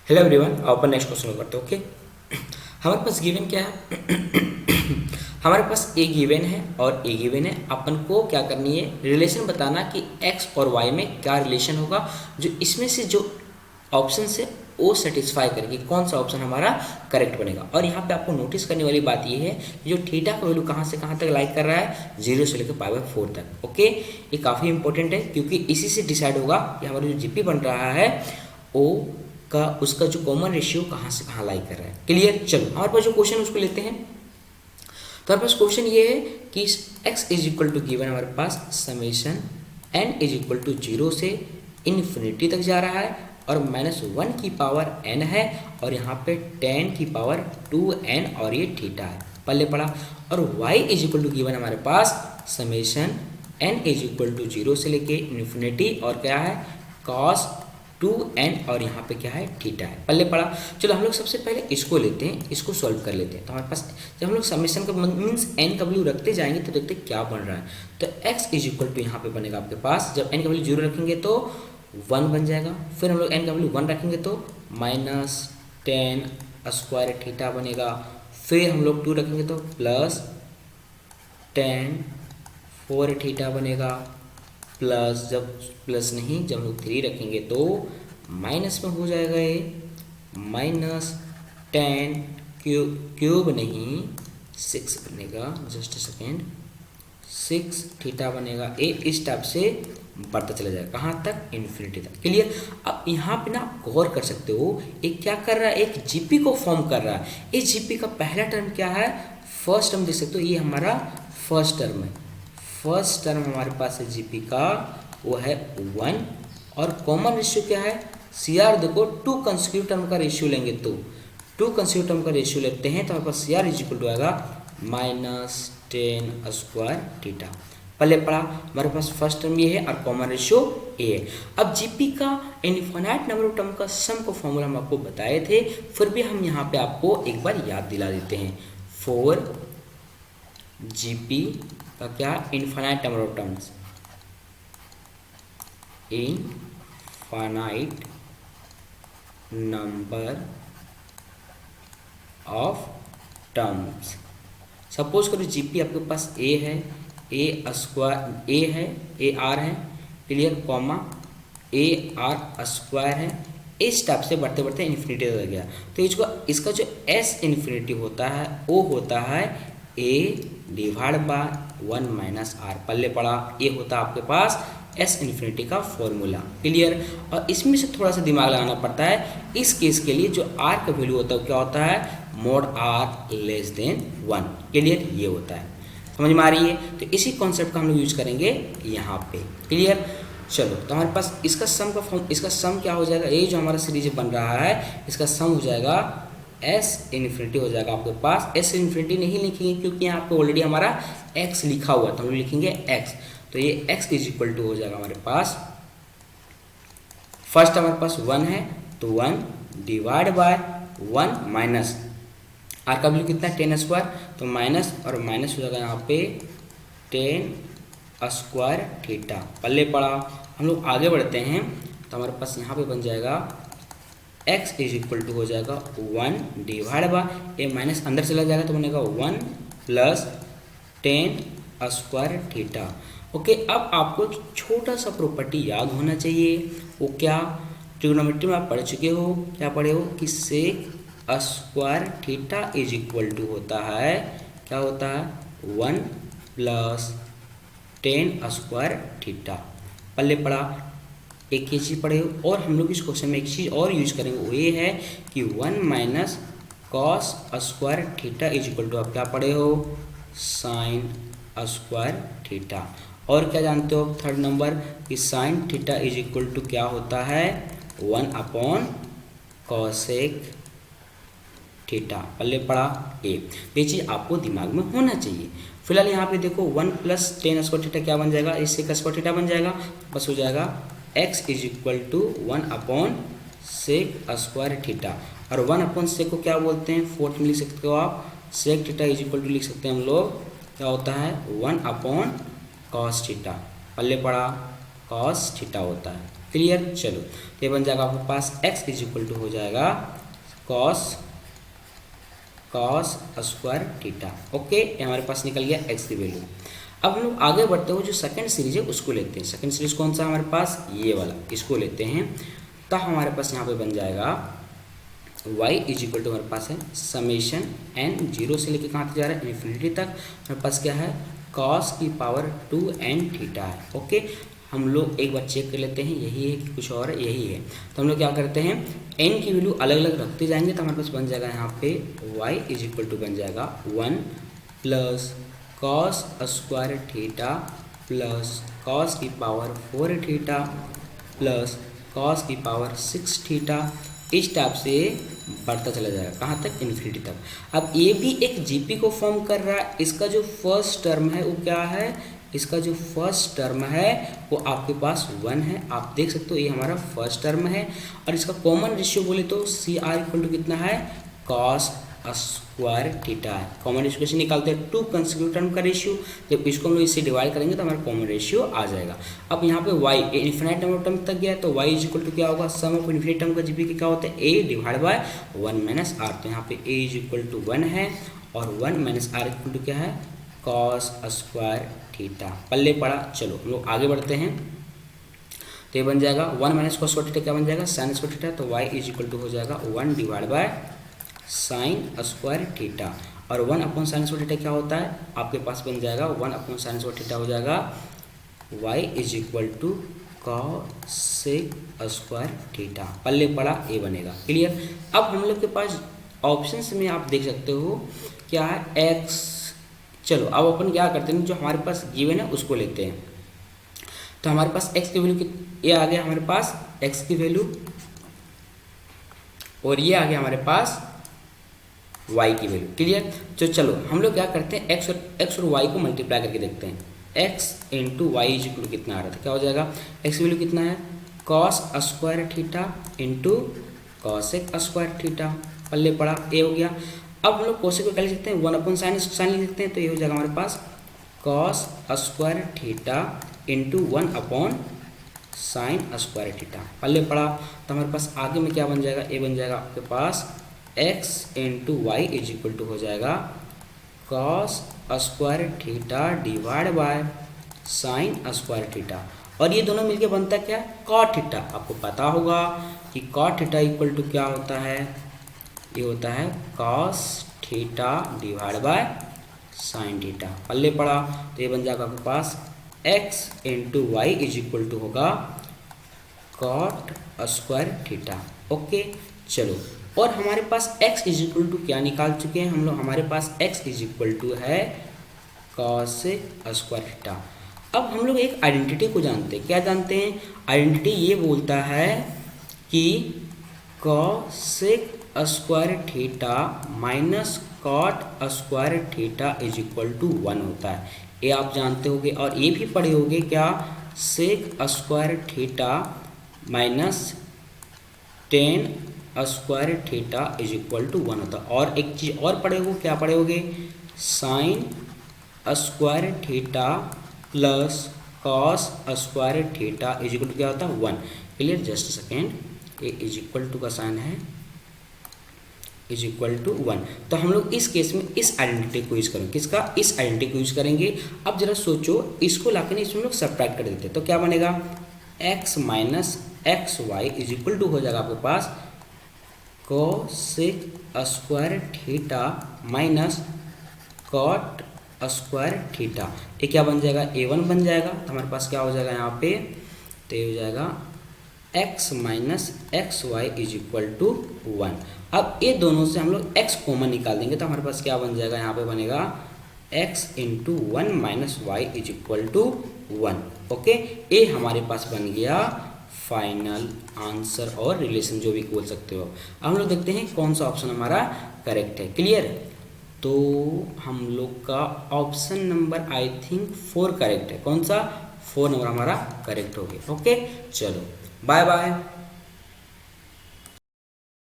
Hello everyone, अपन next question करते हैं। Okay, हमारे पास गिवन क्या है? हमारे पास ए गिवन है और ए गिवन है। अपन को क्या करनी है, रिलेशन बताना कि एक्स और वाई में क्या रिलेशन होगा, जो इसमें से जो ऑप्शन है वो सेटिस्फाई करेगी, कौन सा ऑप्शन हमारा करेक्ट बनेगा। और यहाँ पे आपको नोटिस करने वाली बात ये है कि जो थीटा का वैल्यू कहाँ से कहाँ तक लाइक कर रहा है, 0 से लेकर π/4 तक। ओके, ये काफ़ी इंपॉर्टेंट है क्योंकि इसी से डिसाइड होगा कि हमारा जो जीपी बन रहा है वो का उसका जो कॉमन रेशियो कहाँ से कहाँ लाई कर रहा है। क्लियर? चलो हमारे पास जो क्वेश्चन उसको लेते हैं। तो हमारे पास क्वेश्चन ये है कि x is equal to given हमारे पास summation n is equal to 0 से इन्फिनिटी तक जा रहा है और -1 की पावर n है और यहाँ पे 10 की पावर 2n और ये थीटा है, पल्ले पड़ा। और y is equal to given हमारे पास summation n is equal to 0 से लेके इन्फिनिटी और क्या है cos 2n और यहाँ पे क्या है थीटा है, पल्ले पड़ा। चलो हम लोग सबसे पहले इसको लेते हैं, इसको सॉल्व कर लेते हैं। तो हमारे पास जब हम लोग समेशन का मीन्स n का वैल्यू रखते जाएंगे तो देखते क्या बन रहा है। तो x इज इक्वल टू यहाँ पे बनेगा आपके पास, जब n का वैल्यू 0 रखेंगे तो 1 बन जाएगा। फिर हम लोग n का वैल्यू 1 रखेंगे तो -10 स्क्वायर थीटा बनेगा। फिर हम लोग 2 रखेंगे तो +10 4 थीटा बनेगा। प्लस जब प्लस नहीं, जब हम लोग 3 रखेंगे तो माइनस में हो जाएगा, ये -10 क्यूब नहीं 6 बनेगा, जस्ट अ सेकेंड, 6 थीटा बनेगा। ये इस टाइप से बढ़ता चला जाएगा, कहाँ तक, इन्फिनिटी तक। क्लियर? अब यहाँ पे ना आप गौर कर सकते हो, एक क्या कर रहा है, एक जीपी को फॉर्म कर रहा है। इस जीपी का पहला टर्म क्या है, फर्स्ट टर्म देख सकते हो, ये हमारा फर्स्ट टर्म है। फर्स्ट टर्म हमारे पास है जीपी का, वो है 1 और कॉमन रेशियो क्या है, सीआर देखो 2 कंसेक्यूटिव टर्म का रेशियो लेंगे तो 2 कंसेक्यूटिव टर्म का रेशियो लेते हैं तो हमारे पास सीआर इज इक्वल टू आएगा -10 स्क्वायर थीटा, पहले पढ़ा। हमारे पास फर्स्ट टर्म ये है और कॉमन रेशियो ए है। अब जीपी का इनफाइनाइट नंबर ऑफ टर्म का सम का फॉर्मूला हम आपको बताए थे, फिर भी हम यहाँ पे आपको एक बार याद दिला देते हैं। 4 जीपी का क्या, infinite number of terms, infinite number of terms. Suppose करो जीपी आपके पास ए है, ए स्क्वायर ए है, ए आर है, clear, comma A R square है। इस टाइप से बढ़ते बढ़ते इन्फिनिटी हो गया। तो इसका जो एस इन्फिनिटी होता है वो होता है ए डिवाइड बाय 1 माइनस आर, पल्ले पड़ा। ये होता है आपके पास एस इन्फिनिटी का फॉर्मूला, क्लियर। और इसमें से थोड़ा सा दिमाग लगाना पड़ता है। इस केस के लिए जो आर का वैल्यू होता है क्या होता है, mod r less than 1, clear, ये होता है। समझ में आ रही है? तो इसी कॉन्सेप्ट का हम लोग यूज करेंगे यहाँ पे, क्लियर। चलो तो हमारे पास इसका सम का फॉर्म, इसका सम क्या हो जाएगा, ये जो हमारा सीरीज बन रहा है इसका सम हो जाएगा एस इन्फिनिटी हो जाएगा आपके पास। एस इन्फिनिटी नहीं लिखेंगे क्योंकि यहाँ पे ऑलरेडी हमारा एक्स लिखा हुआ है, तो हम लिखेंगे एक्स। तो ये एक्स इज इक्वल टू हो जाएगा हमारे पास, फर्स्ट हमारे पास 1 है तो 1 डिवाइड बाय 1 माइनस आर का वैल्यू कितना है 10 स्क्वायर, तो माइनस और माइनस हो जाएगा यहाँ पे 10 स्क्वायर थीटा, पल्ले पड़ा। हम लोग आगे बढ़ते हैं तो हमारे पास यहाँ पे बन जाएगा x इज इक्वल टू हो जाएगा 1 डिवाइड बाय ए माइनस अंदर चला जाएगा तो बनेगा 1 प्लस 10 स्क्वायर थीटा। ओके, अब आपको छोटा सा प्रॉपर्टी याद होना चाहिए, वो क्या, ट्रिग्नोमेट्री में आप पढ़ चुके हो, क्या पढ़े हो कि sec square theta is equal to होता है, क्या होता है 1 प्लस 10 स्क्वायर थीटा, पल्ले पड़ा। एक ये चीज़ पढ़े हो। और हम लोग इस क्वेश्चन में एक चीज़ और यूज करेंगे, वो ये है कि 1 माइनस cos square theta is equal to आप क्या पढ़े हो, साइन स्क्वायर थीटा। और क्या जानते हो थर्ड नंबर कि sine theta is equal to क्या होता है 1 अपॉन कॉसेक थीटा, पल्ले पड़ा ए। ये चीज़ आपको दिमाग में होना चाहिए। फिलहाल यहाँ पे देखो 1 प्लस 10 स्क्वायर थीटा क्या बन जाएगा, इससे का स्क्वायर थीटा बन जाएगा, बस हो जाएगा x is equal to 1 upon sec square theta. और 1 अपॉन सेक को क्या बोलते हैं, फोर्थ में लिख सकते हो आप, sec theta is equal to लिख सकते हैं हम लोग, क्या होता है 1 अपॉन कॉस थीटा, पल्ले पड़ा कॉस थीटा होता है। क्लियर। चलो तो ये बन जाएगा आपके पास x इज इक्वल टू हो जाएगा कॉस स्क्वायर थीटा। ओके, ये हमारे पास निकल गया x की वैल्यू। अब हम लोग आगे बढ़ते हुए जो सेकंड सीरीज है उसको लेते हैं। सेकंड सीरीज कौन सा हमारे पास, ये वाला, इसको लेते हैं। तो हमारे पास यहाँ पे बन जाएगा y इज इक्वल टू हमारे पास है समेशन n 0 से लेके कहाँ तक जा रहा है, इन्फिनिटी तक। हमारे पास क्या है, cos की पावर 2n थीटा है। ओके, हम लोग एक बार चेक कर लेते हैं, यही है कि कुछ और है, यही है। तो हम लोग क्या करते हैं, n की वैल्यू अलग अलग रखते जाएंगे तो हमारे पास बन जाएगा यहाँ पे y इज इक्वल टू बन जाएगा 1 plus cos square theta plus cos की पावर 4 थीटा प्लस cos की पावर 6 थीटा। इस टाइप से बढ़ता चला जाएगा कहाँ तक, इन्फिनिटी तक। अब ये भी एक जीपी को फॉर्म कर रहा है। इसका जो फर्स्ट टर्म है वो क्या है, इसका जो फर्स्ट टर्म है वो आपके पास 1 है, आप देख सकते हो ये हमारा फर्स्ट टर्म है। और इसका कॉमन रेशियो बोले तो सी आर इक्वल टू कितना है, कॉस स्क्वायर थीटा है। कॉमन रेशियो कैसे निकालते हैं, 2 कंसेक्यूटिव टर्म का रेशियो, जब इसको हम लोग इससे डिवाइड करेंगे तो हमारा कॉमन रेशियो आ जाएगा। अब यहाँ पे y इन्फिनाइट नंबर टर्म तक गया तो y इज इक्वल टू क्या होगा, सम ऑफ इन्फिनिट टर्म का जीपी का क्या होता है, a divide by 1 minus r. तो यहाँ पे a इज इक्वल टू 1 है और 1 माइनस आर इक्वल टू क्या है, कॉस स्क्वायर थीटा। पल्ले पड़ा। चलो हम लोग आगे बढ़ते हैं। तो ये बन जाएगा 1 माइनस कॉस स्क्वायर थीटा क्या बन जाएगा, साइन स्क्वायर थीटा। तो y इज इक्वल टू हो जाएगा 1 divide by sine square theta. और 1 अपॉन साइन स्क्वायर थीटा क्या होता है, आपके पास बन जाएगा 1 अपॉन साइन स्क्वायर थीटा हो जाएगा y is equal to cosec square theta. पल्ले पड़ा, ए बनेगा। क्लियर। अब हम लोग के पास ऑप्शंस में आप देख सकते हो क्या है, x। चलो अब अपन क्या करते हैं, जो हमारे पास गिवन है उसको लेते हैं। तो हमारे पास x की वैल्यू ये आ गया हमारे पास x की वैल्यू, और ये आ गया हमारे पास y की वैल्यू। क्लियर। तो चलो हम लोग क्या करते हैं, x और y को मल्टीप्लाई करके देखते हैं। x into y is equal to कितना आ रहा था, क्या हो जाएगा, x की वैल्यू कितना है, cos square theta into cosec square theta. पल्ले पड़ा, ए हो गया। अब हम लोग कोसेक को क्या लिख सकते हैं, 1 अपॉन साइन लिख सकते हैं। तो ये हो जाएगा हमारे पास cos square theta into 1 upon sine square theta. पल्ले पड़ा। तो हमारे पास आगे में क्या बन जाएगा, ए बन जाएगा आपके पास x into y is equal to हो जाएगा cos square theta divide by sine square theta. और ये दोनों मिलके बनता क्या, कॉट थीटा। आपको पता होगा कि कॉट थीटा इक्वल टू क्या होता है, ये होता है cos theta divide by sine theta. पल्ले पड़ा। तो ये बन जाएगा आपके पास x into y is equal to होगा कॉट स्क्वायर थीटा। ओके। चलो, और हमारे पास x इज इक्वल टू क्या निकाल चुके हैं हम लोग, हमारे पास x इज इक्वल टू है कॉसेक स्क्वायर थीटा। अब हम लोग एक आइडेंटिटी को जानते हैं, क्या जानते हैं, आइडेंटिटी ये बोलता है कि cosec square theta minus cot square theta is equal to 1 होता है। ये आप जानते होगे और ये भी पढ़े होगे क्या, sec square theta minus tan square theta is equal to 1 होता है। और एक चीज़ और पढ़े हो, क्या पढ़े होगे, sine square theta plus cos square theta is equal to क्या होता है, 1। क्लियर। जस्ट सेकेंड, ये इज इक्वल टू का साइन है, इज इक्वल टू 1। तो हम लोग इस केस में इस आइडेंटिटी को यूज करेंगे, किसका, इस आइडेंटिटी को यूज करेंगे। अब जरा सोचो, इसको लाकर इसमें लोग सब्ट्रैक्ट कर देते हैं तो क्या बनेगा, x minus x y is equal to हो जाएगा आपके पास cosec square theta minus cot square theta. ये क्या बन जाएगा, a1 बन जाएगा। तो हमारे पास क्या हो जाएगा यहाँ पे, तो ये हो जाएगा x minus x y is equal to 1। अब ये दोनों से हम लोग x कॉमन निकाल देंगे तो हमारे पास क्या बन जाएगा, यहाँ पे बनेगा x into 1 minus y is equal to 1। Okay, ये हमारे पास बन गया फाइनल आंसर और रिलेशन, जो भी बोल सकते हो। अब हम लोग देखते हैं कौन सा ऑप्शन हमारा करेक्ट है। क्लियर। तो हम लोग का option number I think 4 correct है। कौन सा, 4 नंबर हमारा करेक्ट हो गया। ओके, चलो बाय बाय।